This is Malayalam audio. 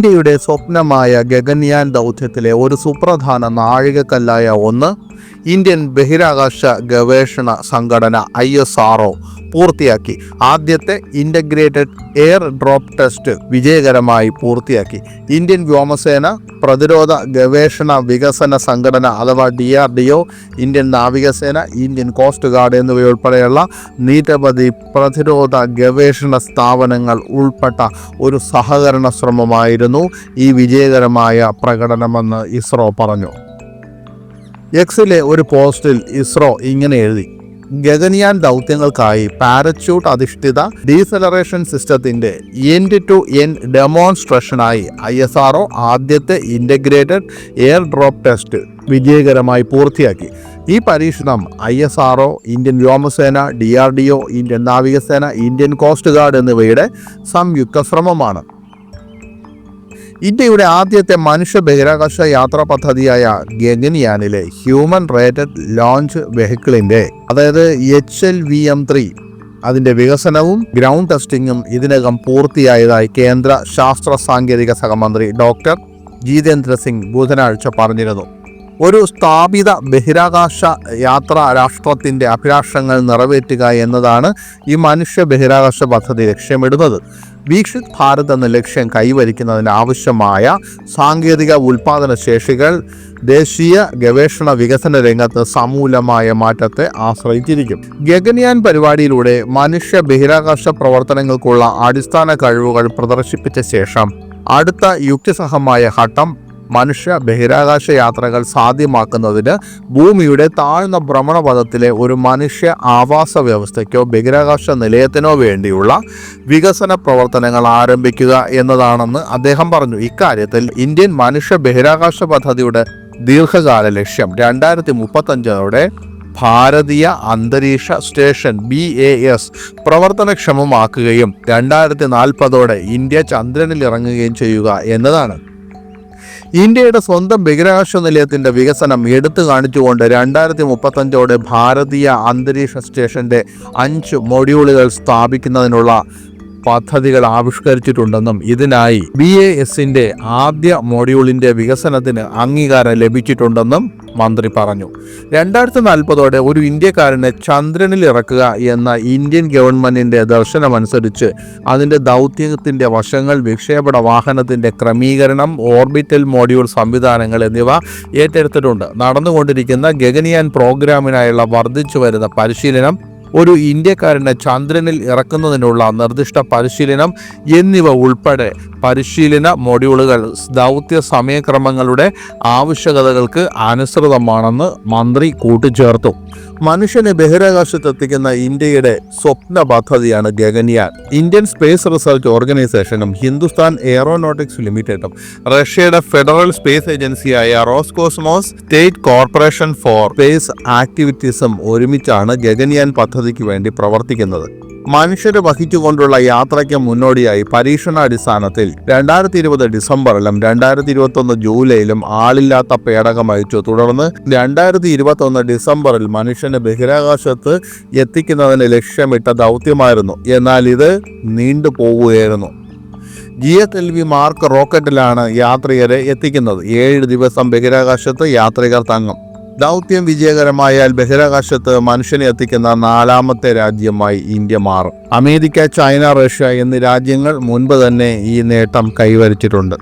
ഇന്ത്യയുടെ സ്വപ്നമായ ഗഗൻയാൻ ദൗത്യത്തിലെ ഒരു സുപ്രധാന നാഴികക്കല്ലായ ഒന്ന് ഇന്ത്യൻ ബഹിരാകാശ ഗവേഷണ സംഘടന ISRO പൂർത്തിയാക്കി. ആദ്യത്തെ ഇൻ്റഗ്രേറ്റഡ് എയർ ഡ്രോപ്പ് ടെസ്റ്റ് വിജയകരമായി പൂർത്തിയാക്കി. ഇന്ത്യൻ വ്യോമസേന, പ്രതിരോധ ഗവേഷണ വികസന സംഘടന അഥവാ DRDO, ഇന്ത്യൻ നാവികസേന, ഇന്ത്യൻ കോസ്റ്റ് ഗാർഡ് എന്നിവയുൾപ്പെടെയുള്ള നിരവധി പ്രതിരോധ ഗവേഷണ സ്ഥാപനങ്ങൾ ഉൾപ്പെട്ട ഒരു സഹകരണ ശ്രമമായിരുന്നു ഈ വിജയകരമായ പ്രകടനമെന്ന് ഇസ്രോ പറഞ്ഞു. എക്സിലെ ഒരു പോസ്റ്റിൽ ഇസ്രോ ഇങ്ങനെ എഴുതി: ഗഗൻയാൻ ദൗത്യങ്ങൾക്കായി പാരച്യൂട്ട് അധിഷ്ഠിത ഡീസലറേഷൻ സിസ്റ്റത്തിൻ്റെ എൻഡ് ടു എൻഡ് ഡെമോൺസ്ട്രേഷനായി ISRO ആദ്യത്തെ ഇൻ്റഗ്രേറ്റഡ് എയർ ഡ്രോപ്പ് ടെസ്റ്റ് വിജയകരമായി പൂർത്തിയാക്കി. ഈ പരീക്ഷണം ISRO, ഇന്ത്യൻ വ്യോമസേന, DRDO, ഇന്ത്യൻ നാവികസേന, ഇന്ത്യൻ കോസ്റ്റ് ഗാർഡ് എന്നിവയുടെ സംയുക്ത ശ്രമമാണ്. ഇന്ത്യയുടെ ആദ്യത്തെ മനുഷ്യ ബഹിരാകാശ യാത്രാ പദ്ധതിയായ ഗഗൻയാനിലെ ഹ്യൂമൻ റേറ്റഡ് ലോഞ്ച് വെഹിക്കിളിൻ്റെ അതായത് HLVM-3 അതിൻ്റെ വികസനവും ഗ്രൗണ്ട് ടെസ്റ്റിങ്ങും ഇതിനകം പൂർത്തിയായതായി കേന്ദ്ര ശാസ്ത്ര സാങ്കേതിക സഹമന്ത്രി ഡോക്ടർ ജിതേന്ദ്ര സിംഗ് ബുധനാഴ്ച പറഞ്ഞിരുന്നു. ഒരു സ്ഥാപിത ബഹിരാകാശ യാത്രാ രാഷ്ട്രത്തിൻ്റെ അഭിലാഷങ്ങൾ നിറവേറ്റുക എന്നതാണ് ഈ മനുഷ്യ ബഹിരാകാശ പദ്ധതി ലക്ഷ്യമിടുന്നത്. വീക്ഷിത് ഭാരത് എന്ന ലക്ഷ്യം കൈവരിക്കുന്നതിന് ആവശ്യമായ സാങ്കേതിക ഉൽപാദന ശേഷികൾ ദേശീയ ഗവേഷണ വികസന രംഗത്ത് സമൂലമായ മാറ്റത്തെ ആശ്രയിച്ചിരിക്കും. ഗഗൻയാൻ പരിപാടിയിലൂടെ മനുഷ്യ ബഹിരാകാശ പ്രവർത്തനങ്ങൾക്കുള്ള അടിസ്ഥാന കഴിവുകൾ പ്രദർശിപ്പിച്ച ശേഷം അടുത്ത യുക്തിസഹമായ ഘട്ടം മനുഷ്യ ബഹിരാകാശ യാത്രകൾ സാധ്യമാക്കുന്നതിന് ഭൂമിയുടെ താഴ്ന്ന ഭ്രമണപഥത്തിലെ ഒരു മനുഷ്യ ആവാസ വ്യവസ്ഥയ്ക്കോ ബഹിരാകാശ നിലയത്തിനോ വേണ്ടിയുള്ള വികസന പ്രവർത്തനങ്ങൾ ആരംഭിക്കുക എന്നതാണെന്ന് അദ്ദേഹം പറഞ്ഞു. ഇക്കാര്യത്തിൽ ഇന്ത്യൻ മനുഷ്യ ബഹിരാകാശ പദ്ധതിയുടെ ദീർഘകാല ലക്ഷ്യം 2035 ഭാരതീയ അന്തരീക്ഷ സ്റ്റേഷൻ BAS പ്രവർത്തനക്ഷമമാക്കുകയും 2040 ഇന്ത്യ ചന്ദ്രനിൽ ഇറങ്ങുകയും ചെയ്യുക എന്നതാണ്. ഇന്ത്യയുടെ സ്വന്തം ബഹിരാകാശ നിലയത്തിൻ്റെ വികസനം എടുത്തു കാണിച്ചുകൊണ്ട് 2035 ഭാരതീയ അന്തരീക്ഷ സ്റ്റേഷൻ്റെ 5 മൊഡ്യൂളുകൾ സ്ഥാപിക്കുന്നതിനുള്ള പദ്ധതികൾ ആവിഷ്കരിച്ചിട്ടുണ്ടെന്നും ഇതിനായി BASൻ്റെ ആദ്യ മൊഡ്യൂളിൻ്റെ വികസനത്തിന് അംഗീകാരം ലഭിച്ചിട്ടുണ്ടെന്നും മന്ത്രി പറഞ്ഞു. 2040 ഒരു ഇന്ത്യക്കാരനെ ചന്ദ്രനിൽ ഇറക്കുക എന്ന ഇന്ത്യൻ ഗവൺമെൻറ്റിൻ്റെ ദർശനമനുസരിച്ച് അതിൻ്റെ ദൗത്യത്തിൻ്റെ വശങ്ങൾ, വിക്ഷേപണ വാഹനത്തിൻ്റെ ക്രമീകരണം, ഓർബിറ്റൽ മൊഡ്യൂൾ സംവിധാനങ്ങൾ എന്നിവ ഏറ്റെടുത്തിട്ടുണ്ട്. നടന്നുകൊണ്ടിരിക്കുന്ന ഗഗൻയാൻ പ്രോഗ്രാമിനായുള്ള വർദ്ധിച്ചു വരുന്ന പരിശീലനം, ഒരു ഇന്ത്യക്കാരനെ ചന്ദ്രനിൽ ഇറക്കുന്നതിനുള്ള നിർദ്ദിഷ്ട പരിശീലനം എന്നിവ ഉൾപ്പെടെ പരിശീലന മൊഡ്യൂളുകൾ ദൗത്യ സമയക്രമങ്ങളുടെ ആവശ്യകതകൾക്ക് അനുസൃതമാണെന്ന് മന്ത്രി കൂട്ടിച്ചേർത്തു. മനുഷ്യനെ ബഹിരാകാശത്തെത്തിക്കുന്ന ഇന്ത്യയുടെ സ്വപ്ന പദ്ധതിയാണ് ഗഗൻയാൻ. ഇന്ത്യൻ സ്പേസ് റിസർച്ച് ഓർഗനൈസേഷനും ഹിന്ദുസ്ഥാൻ എയറോനോട്ടിക്സ് ലിമിറ്റഡും റഷ്യയുടെ ഫെഡറൽ സ്പേസ് ഏജൻസിയായ Roscosmos state corporation for space ആക്ടിവിറ്റീസും ഒരുമിച്ചാണ് ഗഗൻയാൻ പദ്ധതിക്ക് വേണ്ടി പ്രവർത്തിക്കുന്നത്. മനുഷ്യരെ വഹിച്ചുകൊണ്ടുള്ള യാത്രയ്ക്ക് മുന്നോടിയായി പരീക്ഷണാടിസ്ഥാനത്തിൽ 2020 ഡിസംബറിലും 2021 ജൂലൈയിലും ആളില്ലാത്ത പേടകം അയച്ചു. തുടർന്ന് 2021 ഡിസംബറിൽ മനുഷ്യനെ ബഹിരാകാശത്ത് എത്തിക്കുന്നതിന് ലക്ഷ്യമിട്ട ദൗത്യമായിരുന്നു. എന്നാൽ ഇത് നീണ്ടുപോവുകയായിരുന്നു. GSLV മാർക്ക് റോക്കറ്റിലാണ് യാത്രികരെ എത്തിക്കുന്നത്. 7 ദിവസം ബഹിരാകാശത്ത് യാത്രികർ തങ്ങും. ദൗത്യം വിജയകരമായാൽ ബഹിരാകാശത്ത് മനുഷ്യനെ എത്തിക്കുന്ന 4ാമത്തെ രാജ്യമായി ഇന്ത്യ മാറും. അമേരിക്ക, ചൈന, റഷ്യ എന്നീ രാജ്യങ്ങൾ മുൻപ് തന്നെ ഈ നേട്ടം കൈവരിച്ചിട്ടുണ്ട്.